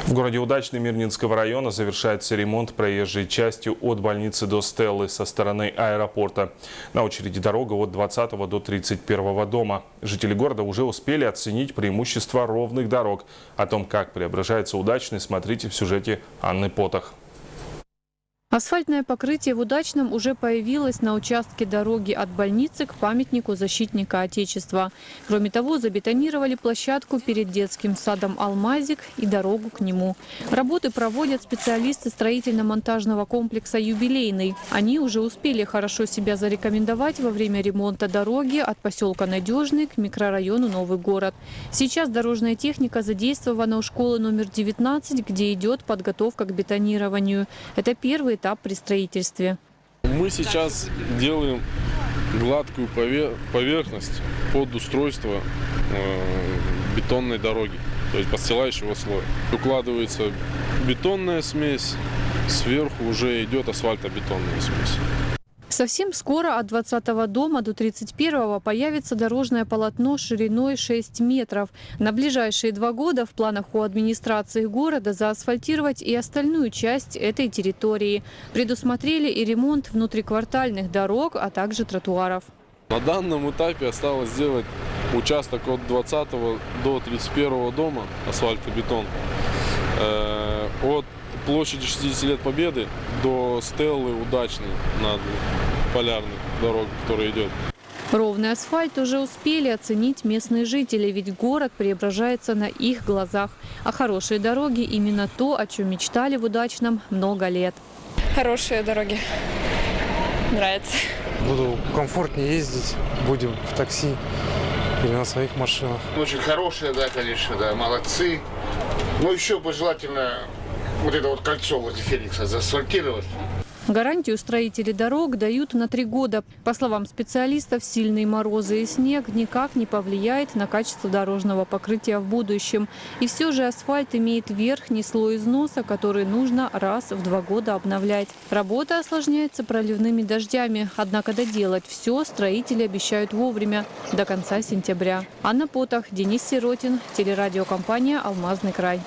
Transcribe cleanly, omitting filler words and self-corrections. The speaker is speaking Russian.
В городе Удачный Мирнинского района завершается ремонт проезжей части от больницы до Стеллы со стороны аэропорта. На очереди дорога от 20 до 31 дома. Жители города уже успели оценить преимущества ровных дорог. О том, как преображается Удачный, смотрите в сюжете Анны Потах. Асфальтное покрытие в Удачном уже появилось на участке дороги от больницы к памятнику защитника Отечества. Кроме того, забетонировали площадку перед детским садом «Алмазик» и дорогу к нему. Работы проводят специалисты строительно-монтажного комплекса «Юбилейный». Они уже успели хорошо себя зарекомендовать во время ремонта дороги от поселка Надежный к микрорайону Новый город. Сейчас дорожная техника задействована у школы номер 19, где идет подготовка к бетонированию. Это первый этап при строительстве. Мы сейчас делаем гладкую поверхность под устройство бетонной дороги, то есть подстилающего слоя. Укладывается бетонная смесь, сверху уже идет асфальтобетонная смесь. Совсем скоро от 20-го дома до 31-го появится дорожное полотно шириной 6 метров. На ближайшие 2 года в планах у администрации города заасфальтировать и остальную часть этой территории. Предусмотрели и ремонт внутриквартальных дорог, а также тротуаров. На данном этапе осталось сделать участок от 20 до 31 дома, асфальтобетон, от площади 60 лет Победы до Стеллы Удачной на полярной дороге, которая идет. Ровный асфальт уже успели оценить местные жители, ведь город преображается на их глазах. А хорошие дороги – именно то, о чем мечтали в Удачном много лет. Хорошие дороги. Нравится. Буду комфортнее ездить, будем в такси или на своих машинах. Очень хорошие, да, конечно, да, молодцы. Но еще бы желательно вот это вот кольцо возле Феникса заасфальтировать. Гарантию строители дорог дают на 3 года. По словам специалистов, сильные морозы и снег никак не повлияет на качество дорожного покрытия в будущем. И все же асфальт имеет верхний слой износа, который нужно раз в 2 года обновлять. Работа осложняется проливными дождями. Однако доделать все строители обещают вовремя, до конца сентября. Анна Потах, Денис Сиротин, телерадиокомпания «Алмазный край».